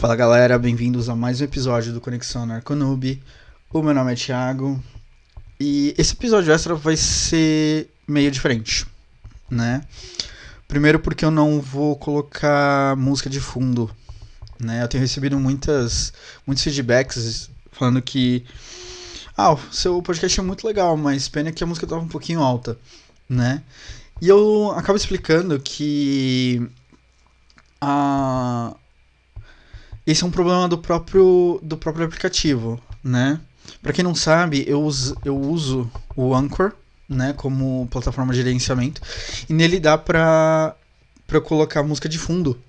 Fala galera, bem-vindos a mais um episódio do Conexão Anarconoob. O meu nome é Thiago e esse episódio extra vai ser meio diferente, né? Primeiro porque eu não vou colocar música de fundo, né? Eu tenho recebido muitos feedbacks falando que o seu podcast é muito legal, mas pena que a música tava um pouquinho alta, né? E eu acabo explicando que a esse é um problema do próprio aplicativo, né? Para quem não sabe, eu uso o Anchor, né, como plataforma de gerenciamento, e nele dá pra eu colocar música de fundo,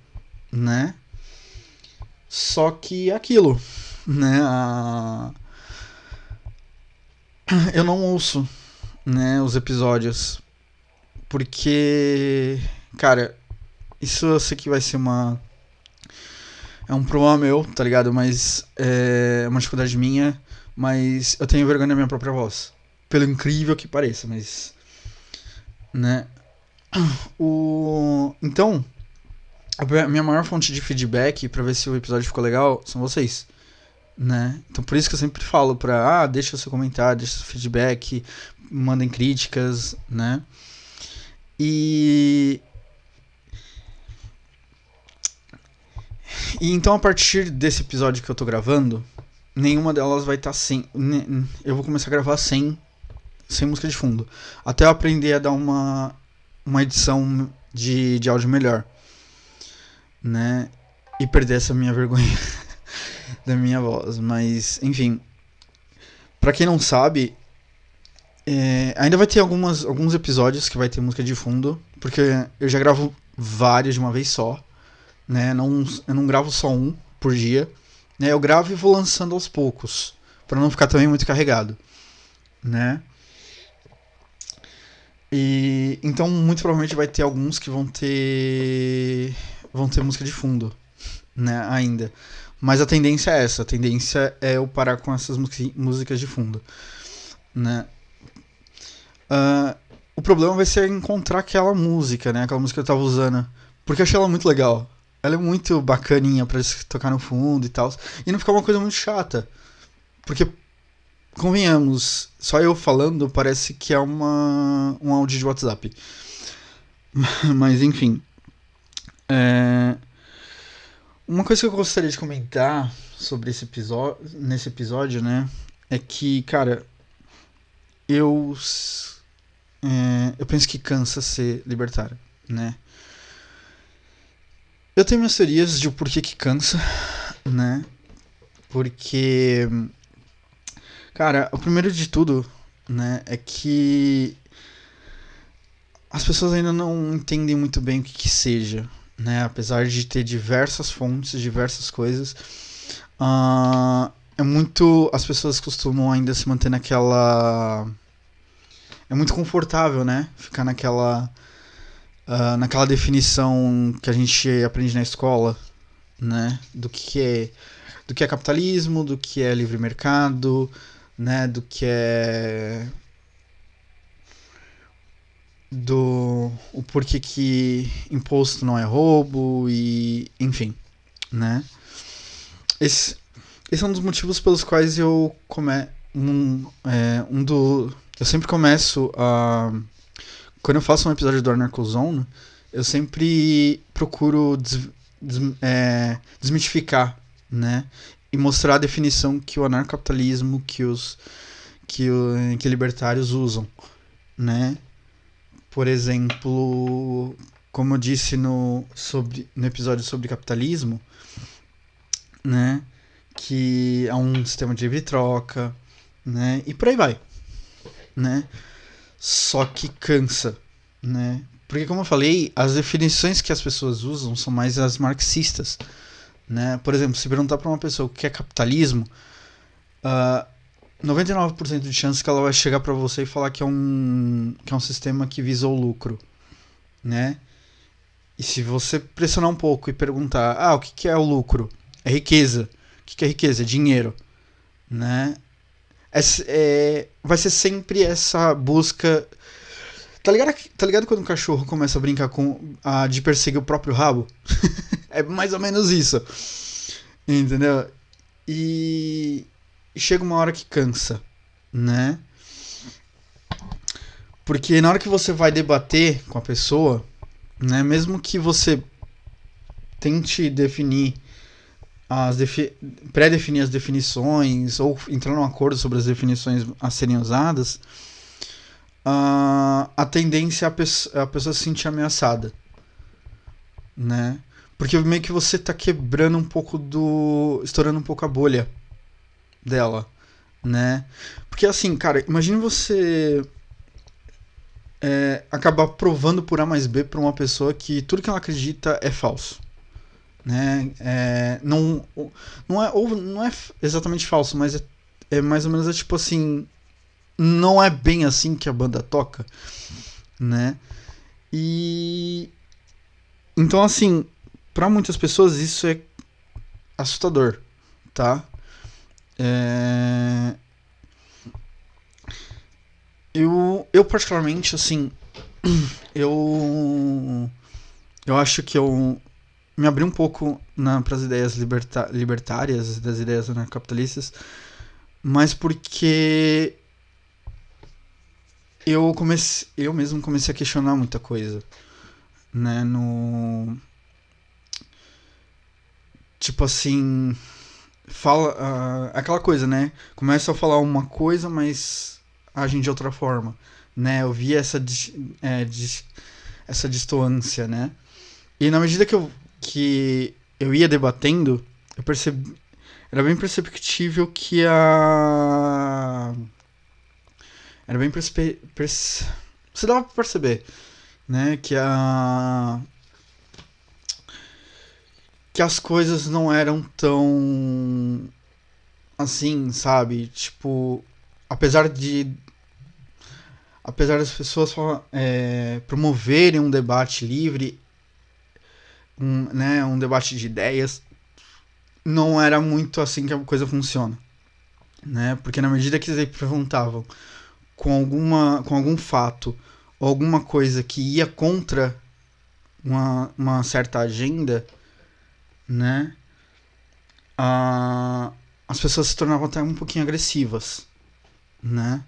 né? Só que é aquilo, né? Eu não ouço, né, os episódios, porque, cara, isso eu sei que vai ser é um problema meu, tá ligado? Mas é uma dificuldade minha, mas eu tenho vergonha da minha própria voz. Pelo incrível que pareça, mas. Né? Então, a minha maior fonte de feedback pra ver se o episódio ficou legal são vocês. Né? Então por isso que eu sempre falo deixa o seu comentário, deixa o seu feedback, mandem críticas, né? E então a partir desse episódio que eu tô gravando, nenhuma delas vai estar sem. Eu vou começar a gravar sem música de fundo. Até eu aprender a dar uma edição de áudio melhor. Né? E perder essa minha vergonha da minha voz. Mas, enfim. Pra quem não sabe, ainda vai ter alguns episódios que vai ter música de fundo. Porque eu já gravo vários de uma vez só. Né? Eu não gravo só um por dia. Né? Eu gravo e vou lançando aos poucos. Pra não ficar também muito carregado. Né? E então muito provavelmente vai ter alguns que vão ter música de fundo, né, ainda. Mas a tendência é essa, a tendência é eu parar com essas músicas de fundo, né? O problema vai ser encontrar aquela música, né, aquela música que eu tava usando, porque eu achei ela muito legal. Ela é muito bacaninha pra tocar no fundo e tal, e não ficar uma coisa muito chata, porque convenhamos, só eu falando parece que é um áudio de WhatsApp. Mas enfim. Uma coisa que eu gostaria de comentar sobre nesse episódio, né? É que, cara, eu. Eu penso que cansa ser libertário, né? Eu tenho minhas teorias de o porquê que cansa, né? Porque. Cara, o primeiro de tudo, né, é que as pessoas ainda não entendem muito bem o que seja, né? Apesar de ter diversas fontes, diversas coisas, é muito. As pessoas costumam ainda se manter naquela. É muito confortável, né? Ficar naquela definição que a gente aprende na escola, né? Do que é capitalismo, do que é livre mercado, né? Do que é o porquê que imposto não é roubo e enfim, né? Esse, esse é um dos motivos pelos quais eu sempre começo a quando eu faço um episódio do Anarcozone, eu sempre procuro desmitificar, né? E mostrar a definição que o anarcapitalismo que libertários usam, né? Por exemplo, como eu disse no episódio sobre capitalismo, né? Que é um sistema de livre troca, né? E por aí vai, né? Só que cansa, né? Porque como eu falei, as definições que as pessoas usam são mais as marxistas, né? Por exemplo, se perguntar para uma pessoa o que é capitalismo, 99% de chance que ela vai chegar para você e falar que é um sistema que visa o lucro, né? E se você pressionar um pouco e perguntar, o que é o lucro? É riqueza. O que é riqueza? É dinheiro, né? Vai ser sempre essa busca. Tá ligado quando um cachorro começa a brincar de perseguir o próprio rabo? É mais ou menos isso. Entendeu? E chega uma hora que cansa, né? Porque na hora que você vai debater com a pessoa, né, mesmo que você tente definir pré-definir as definições ou entrar num acordo sobre as definições a serem usadas, a tendência é a pessoa se sentir ameaçada, né? Porque meio que você tá quebrando um pouco estourando um pouco a bolha dela, né? Porque assim, cara, imagine você acabar provando por A mais B pra uma pessoa que tudo que ela acredita é falso, né? Não é exatamente falso, mas é mais ou menos tipo assim, não é bem assim que a banda toca, né? E então assim, para muitas pessoas isso é assustador, tá? É... eu particularmente assim, eu eu acho que eu me abri um pouco para as ideias libertárias, das ideias anarcapitalistas, mas porque eu mesmo comecei a questionar muita coisa, né, no tipo assim, fala aquela coisa, né? Começa a falar uma coisa, mas agem de outra forma, né? Eu vi essa distância, né? E na medida que eu ia debatendo, eu percebi, era bem perceptível que a era bem você dava pra perceber, né, que as coisas não eram tão assim, sabe? Tipo, apesar de apesar das pessoas promoverem um debate livre, um debate de ideias, não era muito assim que a coisa funciona, né? Porque na medida que eles perguntavam com algum fato ou alguma coisa que ia contra uma certa agenda, né? A, as pessoas se tornavam até um pouquinho agressivas, né?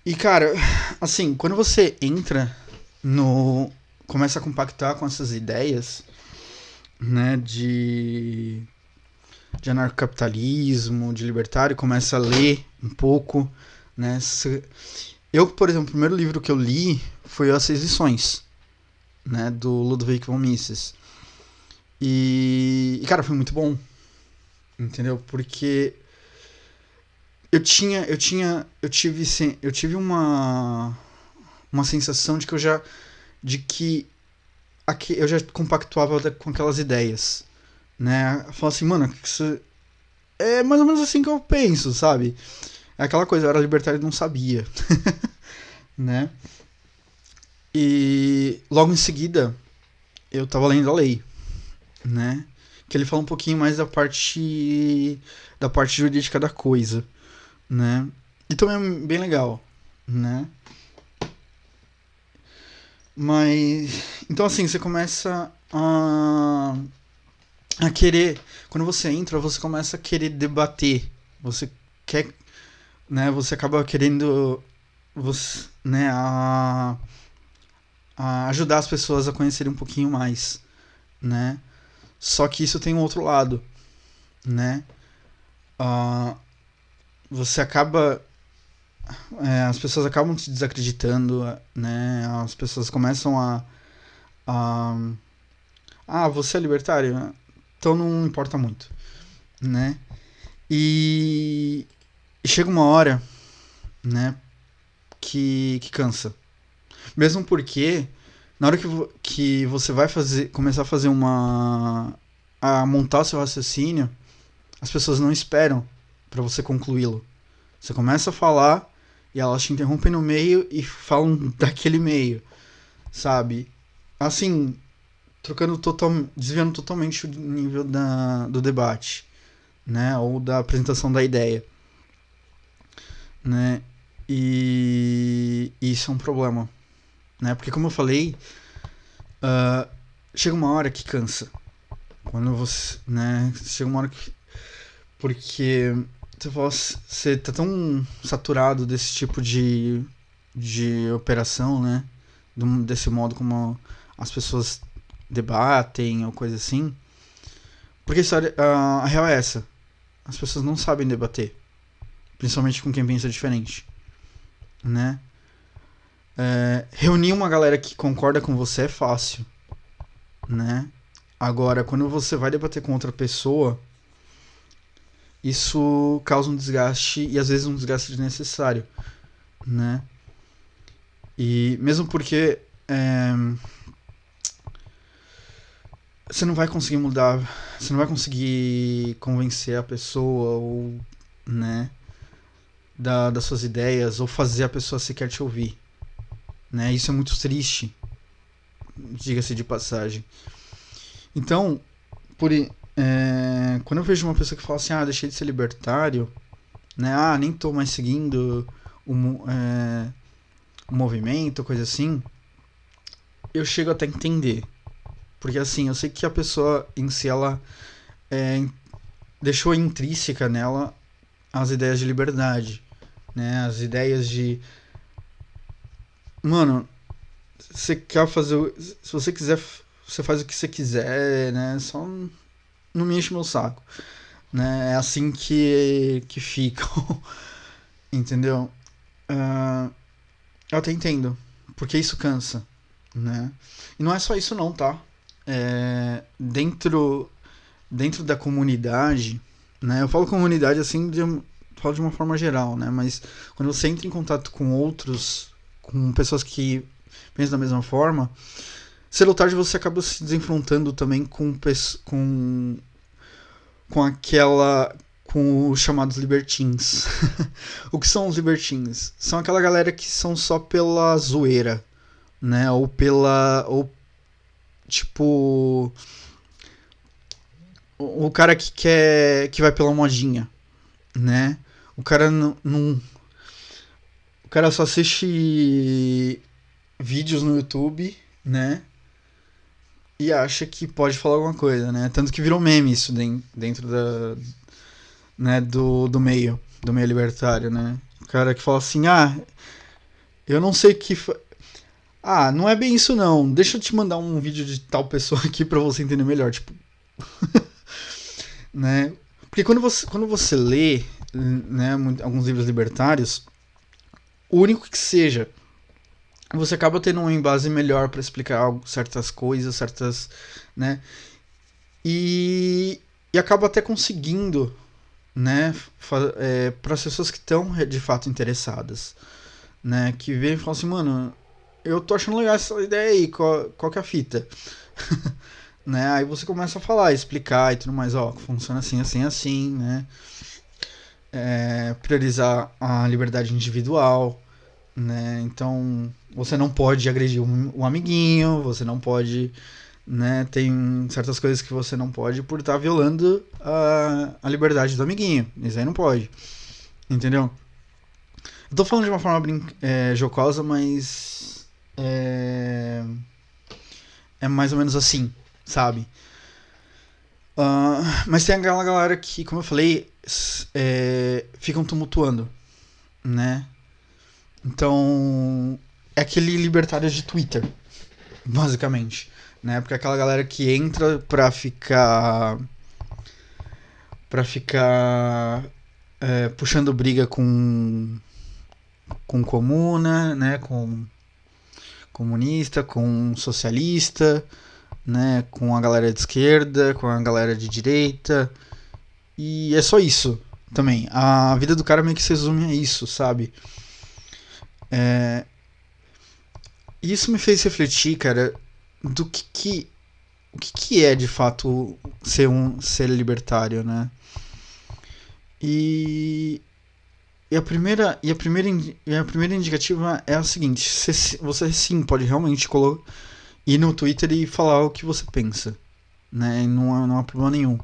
E cara, assim, quando você entra no começa a compactar com essas ideias, né, de anarcocapitalismo, de libertário, começa a ler um pouco, né? Eu, por exemplo, o primeiro livro que eu li foi As Seis Lições, né, do Ludwig von Mises. Cara, foi muito bom, entendeu? Porque eu tive uma sensação de que eu já compactuava com aquelas ideias, né? Eu falo assim, mano, isso é mais ou menos assim que eu penso, sabe? É aquela coisa, eu era libertário e não sabia, né? E logo em seguida eu tava lendo a lei, né? Que ele fala um pouquinho mais da parte jurídica da coisa, né? E também é bem legal, né? Mas então assim, você começa a querer, quando você entra, você começa a querer debater. Você quer, né, você acaba querendo né, a ajudar as pessoas a conhecerem um pouquinho mais, né? Só que isso tem um outro lado, né? Uh, você acaba as pessoas acabam te desacreditando, né? As pessoas começam a você é libertário? Então não importa muito, né? E chega uma hora, né, que cansa. Mesmo porque na hora que você vai começar a fazer a montar o seu raciocínio, as pessoas não esperam para você concluí-lo. Você começa a falar e elas te interrompem no meio e falam daquele meio, sabe? Assim, desviando totalmente o nível do debate, né? Ou da apresentação da ideia, né? E isso é um problema, né? Porque como eu falei, chega uma hora que cansa Quando você, né, chega uma hora que... Porque você fala, você tá tão saturado desse tipo de operação, né? Desse modo como as pessoas debatem ou coisa assim. Porque a real é essa. As pessoas não sabem debater. Principalmente com quem pensa diferente. Né? Reunir uma galera que concorda com você é fácil. Né? Agora, quando você vai debater com outra pessoa, isso causa um desgaste, e às vezes um desgaste desnecessário, né? E mesmo porque você não vai conseguir mudar, você não vai conseguir convencer a pessoa ou, né, das suas ideias, ou fazer a pessoa sequer te ouvir, né? Isso é muito triste, diga-se de passagem. Então, quando eu vejo uma pessoa que fala assim, deixei de ser libertário, né? Nem tô mais seguindo o movimento, coisa assim, eu chego até a entender. Porque assim, eu sei que a pessoa em si, ela deixou intrínseca nela as ideias de liberdade, né? As ideias de... Mano, você quer fazer... Se você quiser, você faz o que você quiser, né? Só não me enche meu saco, né? É assim que ficam, entendeu? Eu até entendo, porque isso cansa, né? E não é só isso não, tá? Dentro da comunidade, né? Eu falo comunidade assim, falo de uma forma geral, né? Mas quando você entra em contato com outros, com pessoas que pensam da mesma forma, cedo ou tarde você acaba se desenfrontando também com os chamados libertins. O que são os libertins? São aquela galera que são só pela zoeira, né? Ou tipo, o cara que vai pela modinha, né? O cara não o cara só assiste vídeos no YouTube, né? E acha que pode falar alguma coisa, né? Tanto que virou meme isso dentro né, do meio libertário, né? O cara que fala assim, eu não sei que... não é bem isso não. Deixa eu te mandar um vídeo de tal pessoa aqui pra você entender melhor, tipo... né? Porque quando você lê, né, alguns livros libertários, o único que seja, você acaba tendo um embase melhor para explicar certas coisas, né? E acaba até conseguindo, né, para as pessoas que estão de fato interessadas, né, que vêm e falam assim, mano, eu tô achando legal essa ideia aí, qual que é a fita? Né? Aí você começa a falar, explicar e tudo mais, funciona assim, assim, assim, né? Priorizar a liberdade individual, né? Então, você não pode agredir um amiguinho, você não pode, né? Tem certas coisas que você não pode por estar violando a liberdade do amiguinho. Isso aí não pode, entendeu? Eu tô falando de uma forma jocosa, mas é mais ou menos assim, sabe? Mas tem aquela galera que, como eu falei, ficam tumultuando, né? Então, é aquele libertário de Twitter, basicamente, né? Porque é aquela galera que entra pra ficar puxando briga com comuna, né? Com comunista, com socialista, né, com a galera de esquerda, com a galera de direita, e é só isso também. A vida do cara meio que se resume a isso, sabe? Isso me fez refletir, cara, do o que é de fato ser libertário, né? E a primeira indicativa é a seguinte: você sim pode realmente ir no Twitter e falar o que você pensa, né? Não há problema nenhum.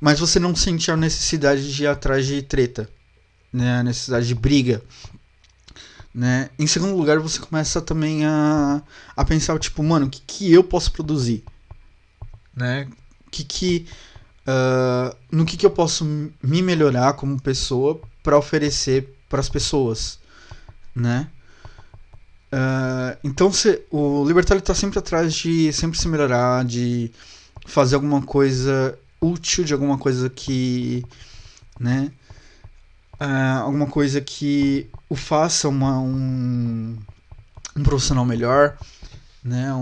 Mas você não sente a necessidade de ir atrás de treta, né? A necessidade de briga, né? Em segundo lugar, você começa também a pensar, tipo, mano, o que eu posso produzir, né? no que eu posso me melhorar como pessoa para oferecer para as pessoas, né? Então o libertário está sempre atrás de sempre se melhorar, de fazer alguma coisa útil, de alguma coisa que, né? Alguma coisa que o faça um profissional melhor, né?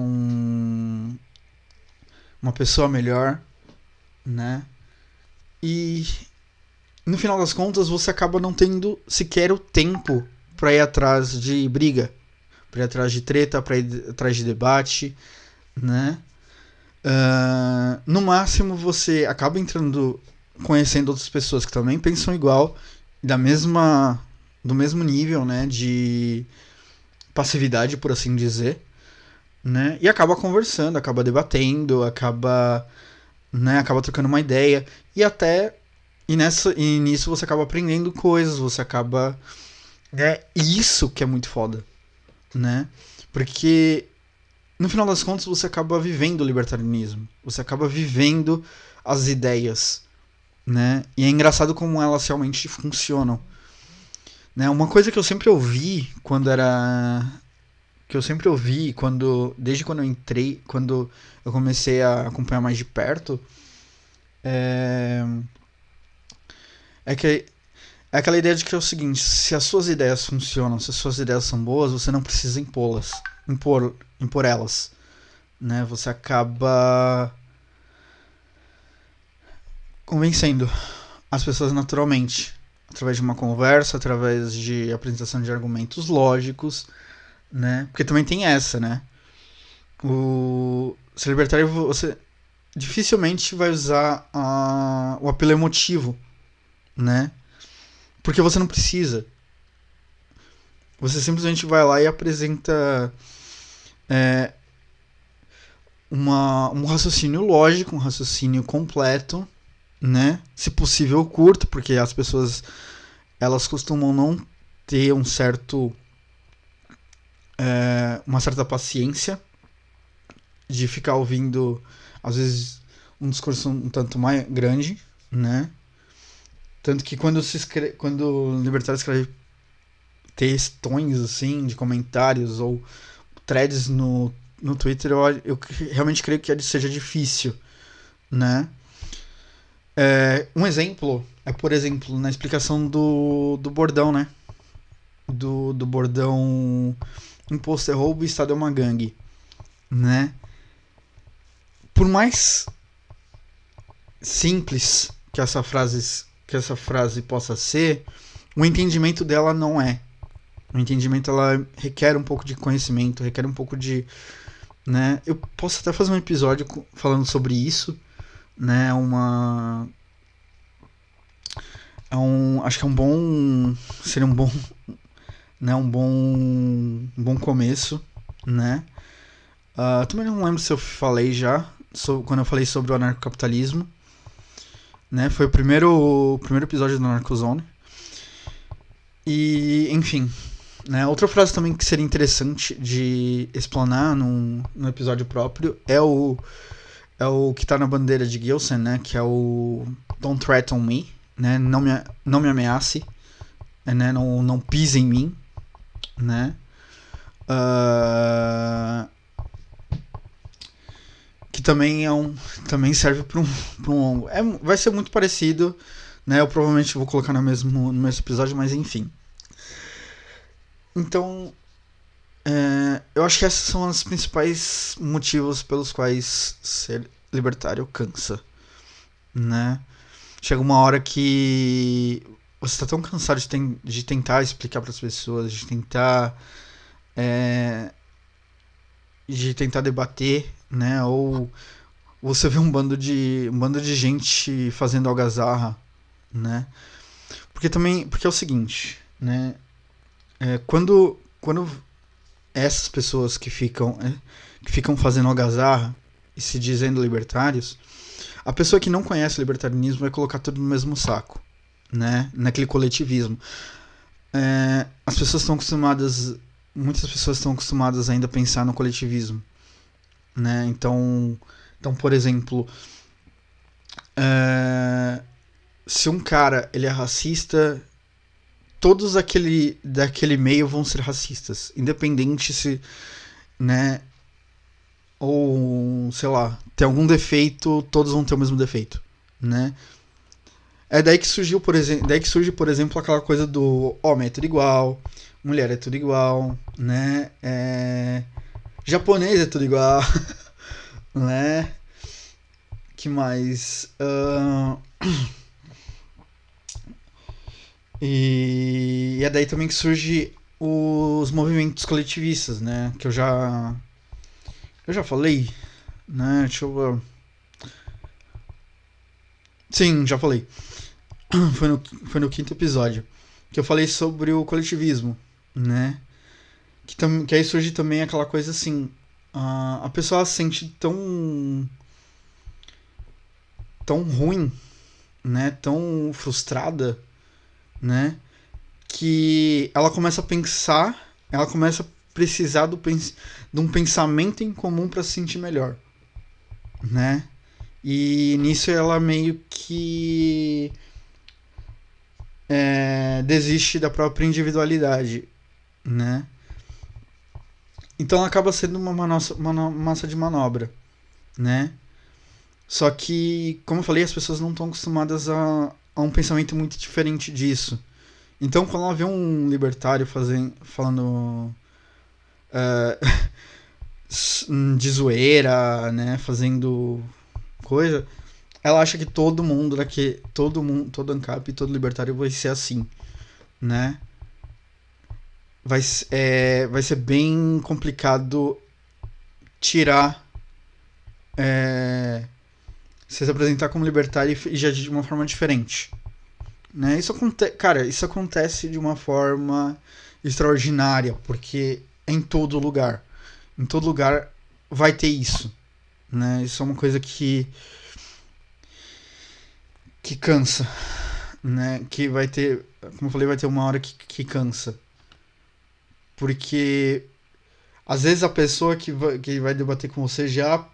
Uma pessoa melhor, né? E no final das contas você acaba não tendo sequer o tempo para ir atrás de briga, para ir atrás de treta, para ir atrás de debate, né? No máximo você acaba conhecendo outras pessoas que também pensam igual, do mesmo nível, né, de passividade, por assim dizer, né? E acaba conversando, acaba debatendo, acaba trocando uma ideia e nisso você acaba aprendendo coisas, você acaba, né? Isso que é muito foda, né? Porque no final das contas você acaba vivendo o libertarianismo, você acaba vivendo as ideias, né? E é engraçado como elas realmente funcionam, né? Uma coisa que eu sempre ouvi desde quando eu entrei, quando eu comecei a acompanhar mais de perto, é, é que é aquela ideia de que é o seguinte: se as suas ideias funcionam, se as suas ideias são boas, você não precisa impor elas, né? Você acaba convencendo as pessoas naturalmente, através de uma conversa, através de apresentação de argumentos lógicos, né? Porque também tem essa, né? O ser libertário, você dificilmente vai usar o apelo emotivo, né? Porque você não precisa. Você simplesmente vai lá e apresenta um raciocínio lógico, um raciocínio completo, né? Se possível curto, porque as pessoas elas costumam não ter uma certa paciência de ficar ouvindo, às vezes, um discurso um tanto mais grande, né? Tanto que quando o libertário escreve textões, assim, de comentários ou threads no Twitter, eu realmente creio que seja difícil, né? Um exemplo por exemplo, na explicação do bordão, né? Do bordão imposto é roubo e Estado é uma gangue, né? Por mais simples que essa frase possa ser, o entendimento dela não é. O entendimento ela requer um pouco de conhecimento, requer um pouco de, né? Eu posso até fazer um episódio falando sobre isso, né? Acho que seria um bom, né? Um bom começo, né? Também não lembro se eu falei já quando eu falei sobre o anarcocapitalismo, né? Foi o primeiro episódio do Anarcozone. E, enfim, né? Outra frase também que seria interessante de explanar num episódio próprio é o que tá na bandeira de Gilson, né? Que é o Don't Threaten Me, né? Não me ameace, né? Não pise em mim, né? Que também também serve para um vai ser muito parecido, né? Eu provavelmente vou colocar no mesmo episódio, mas enfim. Então, eu acho que esses são os principais motivos pelos quais ser libertário cansa, né? Chega uma hora que você está tão cansado de tentar explicar para as pessoas, de tentar debater, né? Ou você vê um bando de gente fazendo algazarra, né? Porque é o seguinte, né? Quando essas pessoas que ficam fazendo algazarra e se dizendo libertários, a pessoa que não conhece o libertarianismo vai colocar tudo no mesmo saco, né? Naquele coletivismo. As pessoas estão acostumadas, muitas pessoas estão acostumadas ainda a pensar no coletivismo, né? Então, por exemplo, É, se um cara ele é racista, todos daquele meio vão ser racistas, independente se, né, ou sei lá, tem algum defeito, todos vão ter o mesmo defeito, né? É daí que surgiu, por exemplo, daí que surge, por exemplo, aquela coisa do homem é tudo igual, mulher é tudo igual, né? Japonês é tudo igual, né? Que mais? E é daí também que surge os movimentos coletivistas, né? Que eu já falei, né? Deixa eu. Sim, já falei. Foi no quinto episódio que eu falei sobre o coletivismo, né? Que aí surge também aquela coisa assim, a pessoa se sente tão ruim, né? Tão frustrada, né? Que ela começa a pensar, ela começa a precisar de um pensamento em comum para se sentir melhor, né? E nisso ela meio que desiste da própria individualidade, né? Então ela acaba sendo uma massa de manobra, né? Só que, como eu falei, as pessoas não estão acostumadas a um pensamento muito diferente disso. Então, quando ela vê um libertário falando é, de zoeira, né, fazendo coisa, ela acha que todo ANCAP, todo libertário vai ser assim, né? Vai ser bem complicado tirar, é, se apresentar como libertário e já de uma forma diferente, né? Cara, isso acontece de uma forma extraordinária, porque é em todo lugar. Em todo lugar vai ter isso, né? Isso é uma coisa que cansa, né? Que vai ter, como eu falei, vai ter uma hora que cansa. Porque às vezes a pessoa que vai debater com você já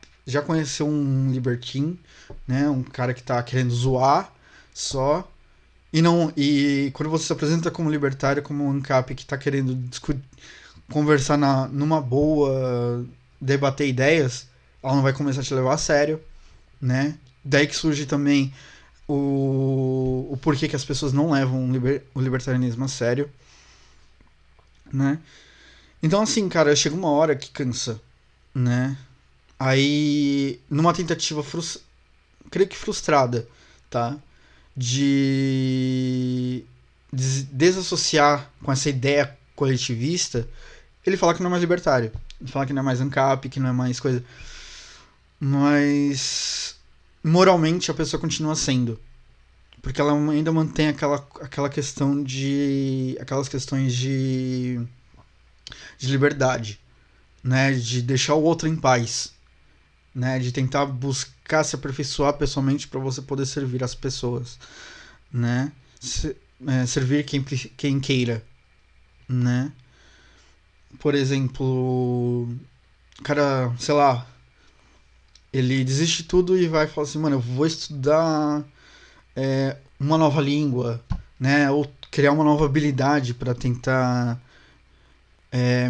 conheceu um libertine, né? Um cara que tá querendo zoar só. E quando você se apresenta como libertário, como um ANCAP que está querendo conversar numa boa, debater ideias, ela não vai começar a te levar a sério, né? Daí que surge também o porquê que as pessoas não levam o libertarianismo a sério, né? Então, assim, cara, chega uma hora que cansa, né? Aí, numa tentativa, creio que frustrada, tá? De desassociar com essa ideia coletivista, ele fala que não é mais libertário. Ele fala que não é mais ANCAP, que não é mais coisa. Mas moralmente a pessoa continua sendo. Porque ela ainda mantém aquela questão de. Aquelas questões de liberdade, né? De deixar o outro em paz, né? De tentar buscar se aperfeiçoar pessoalmente para você poder servir as pessoas, né? Servir quem queira, né? Por exemplo, o cara, sei lá, ele desiste de tudo e vai falar assim, mano, eu vou estudar uma nova língua, né? Ou criar uma nova habilidade para tentar é,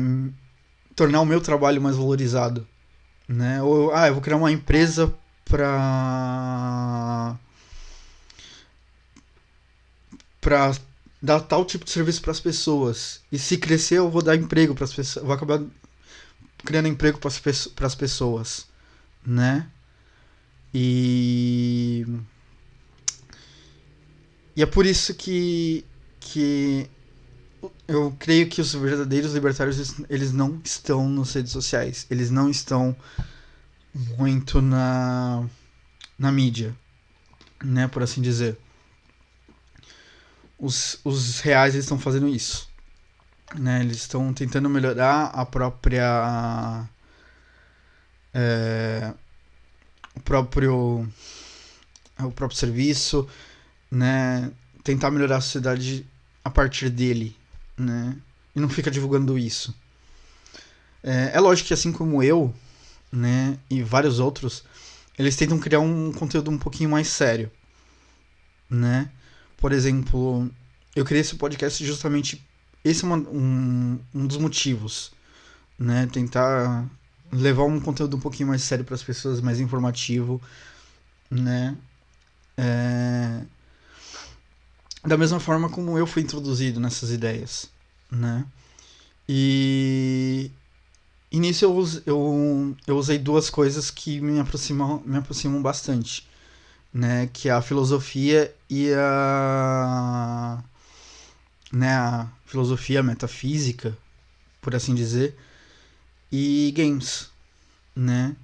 tornar o meu trabalho mais valorizado, né? Ou, eu vou criar uma empresa para dar tal tipo de serviço para as pessoas. E se crescer, eu vou dar emprego para as pessoas, vou acabar criando emprego para as pessoas, né? E e é por isso que eu creio que os verdadeiros libertários eles não estão nas redes sociais, eles não estão muito na mídia, né, por assim dizer. Os reais eles estão fazendo isso, né? Eles estão tentando melhorar é, o próprio o próprio serviço, né? Tentar melhorar a sociedade a partir dele, né? E não fica divulgando isso. É lógico que assim como eu, né, e vários outros, eles tentam criar um conteúdo um pouquinho mais sério, né? Por exemplo, eu criei esse podcast justamente, esse é um dos motivos, né? Tentar levar um conteúdo um pouquinho mais sério para as pessoas, mais informativo, né? É... Da mesma forma como eu fui introduzido nessas ideias, né? E, e nisso eu usei duas coisas que me aproximam bastante, né? Que é a filosofia e a filosofia, a metafísica, por assim dizer, e games, né?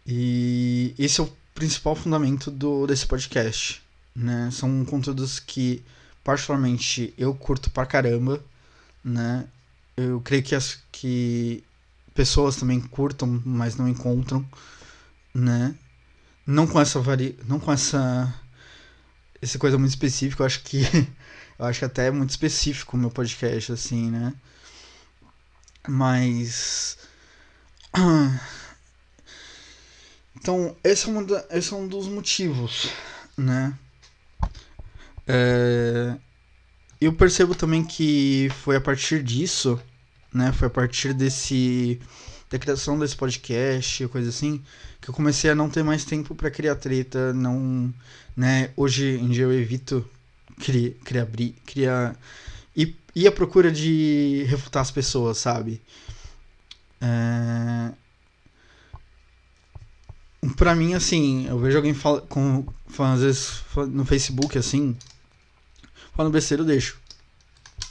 E esse é o principal fundamento desse podcast, né? São conteúdos que, particularmente, eu curto pra caramba, né? Eu creio que pessoas também curtam, mas não encontram, né? Não com essa coisa muito específica, eu acho que eu acho que até é muito específico o meu podcast assim, né? Mas então, esse é um dos motivos, né? É, eu percebo também que foi a partir disso, né? Foi a partir da criação desse podcast, coisa assim, que eu comecei a não ter mais tempo pra criar treta, não, né? Hoje em dia eu evito criar ir à procura de refutar as pessoas, sabe? É, pra mim, assim, eu vejo alguém falando às vezes no Facebook, assim, falando besteira, eu deixo,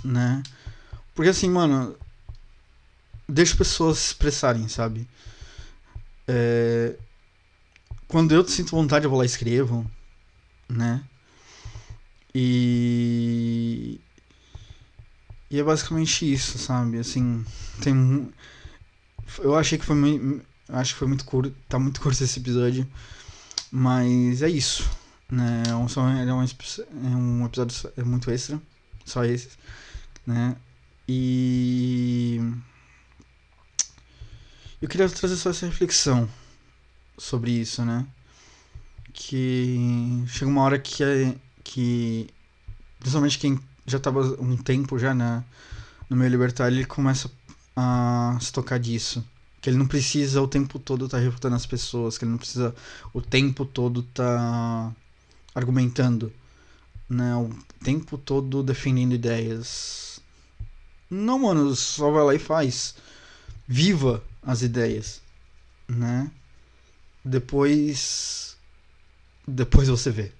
né? Porque assim, mano, deixa pessoas se expressarem, sabe? É, quando eu sinto vontade, eu vou lá e escrevo, né? E. E é basicamente isso, sabe? Assim, tem. Eu achei que foi muito. Acho que foi muito curto. Tá muito curto esse episódio. Mas é isso. Né? É um episódio muito extra. Só esse. Né? E. Eu queria trazer só essa reflexão sobre isso, né? Que chega uma hora que principalmente quem já estava um tempo já no meio libertário, ele começa a se tocar disso. Que ele não precisa o tempo todo estar refutando as pessoas, que ele não precisa o tempo todo estar argumentando, né? O tempo todo defendendo ideias. Não, mano, só vai lá e faz. Viva as ideias, né? Depois você vê,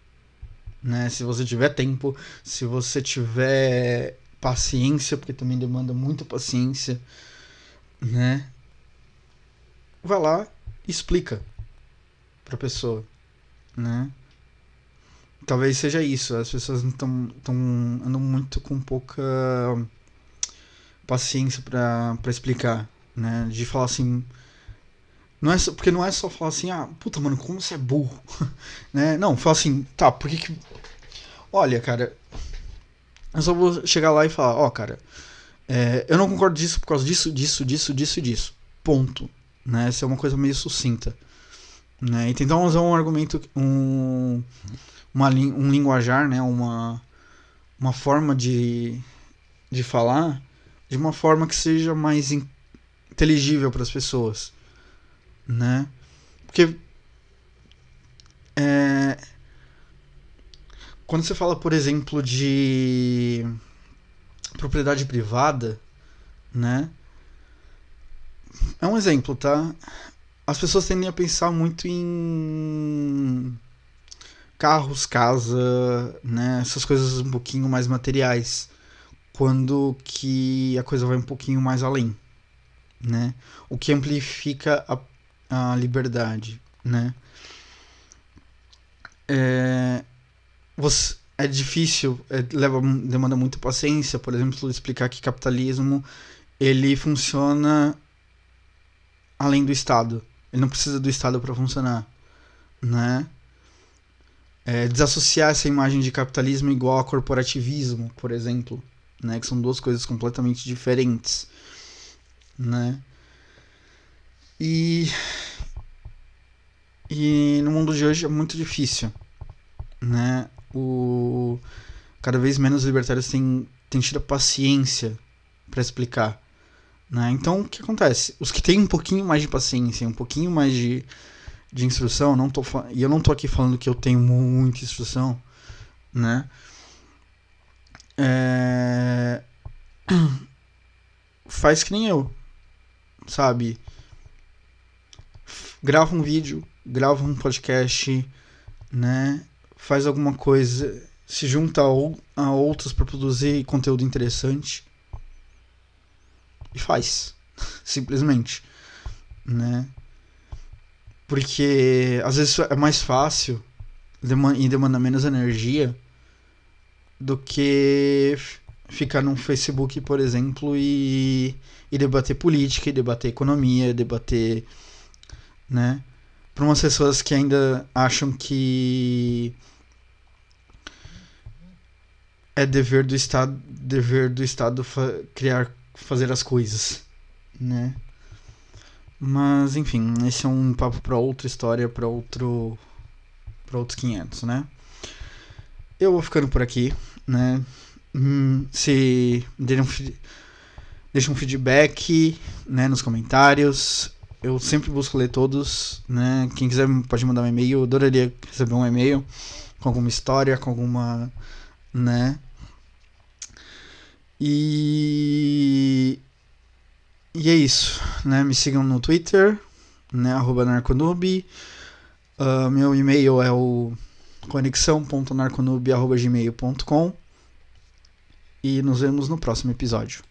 né? Se você tiver tempo, se você tiver paciência, porque também demanda muita paciência, né? Vai lá e explica pra pessoa, né? Talvez seja isso, as pessoas não andam muito com pouca paciência pra explicar, né? De falar assim, porque não é só falar assim, ah, puta, mano, como você é burro, né? Não, fala assim, tá, por que olha, cara, eu só vou chegar lá e falar, ó, cara, eu não concordo disso por causa disso. Ponto. Né? Essa é uma coisa meio sucinta. Né? E tentar usar um argumento, um linguajar, né? Uma forma de falar de uma forma que seja mais inteligível para as pessoas. Né? Porque é, quando você fala, por exemplo, de propriedade privada, né? É um exemplo, tá? As pessoas tendem a pensar muito em carros, casa, né? Essas coisas um pouquinho mais materiais. Quando que a coisa vai um pouquinho mais além, né? O que amplifica a liberdade, né? É difícil, demanda muita paciência, por exemplo, explicar que capitalismo ele funciona além do Estado. Ele não precisa do Estado para funcionar, né? Desassociar essa imagem de capitalismo igual a corporativismo, por exemplo, né? Que são duas coisas completamente diferentes, né? E E no mundo de hoje é muito difícil, né? Cada vez menos libertários têm tido a paciência para explicar, né? Então, o que acontece? Os que têm um pouquinho mais de paciência, um pouquinho mais de instrução, e eu não tô aqui falando que eu tenho muita instrução, né? Faz que nem eu, sabe? Grava um vídeo, grava um podcast, né? Faz alguma coisa, se junta a outros para produzir conteúdo interessante e faz, simplesmente, né? Porque às vezes é mais fácil e demanda menos energia do que ficar num Facebook, por exemplo, e debater política, e debater economia, e debater, né? Para umas pessoas que ainda acham que é dever do Estado fazer as coisas, né? Mas enfim, esse é um papo para outra história, para outros 500, né? Eu vou ficando por aqui, né? Se deixa um feedback, né, nos comentários. Eu sempre busco ler todos, né? Quem quiser pode mandar um e-mail. Eu adoraria receber um e-mail com alguma história, com alguma, né? E é isso, né? Me sigam no Twitter, né? @narconoob. Meu e-mail é o conexão.narconoob@gmail.com. E nos vemos no próximo episódio.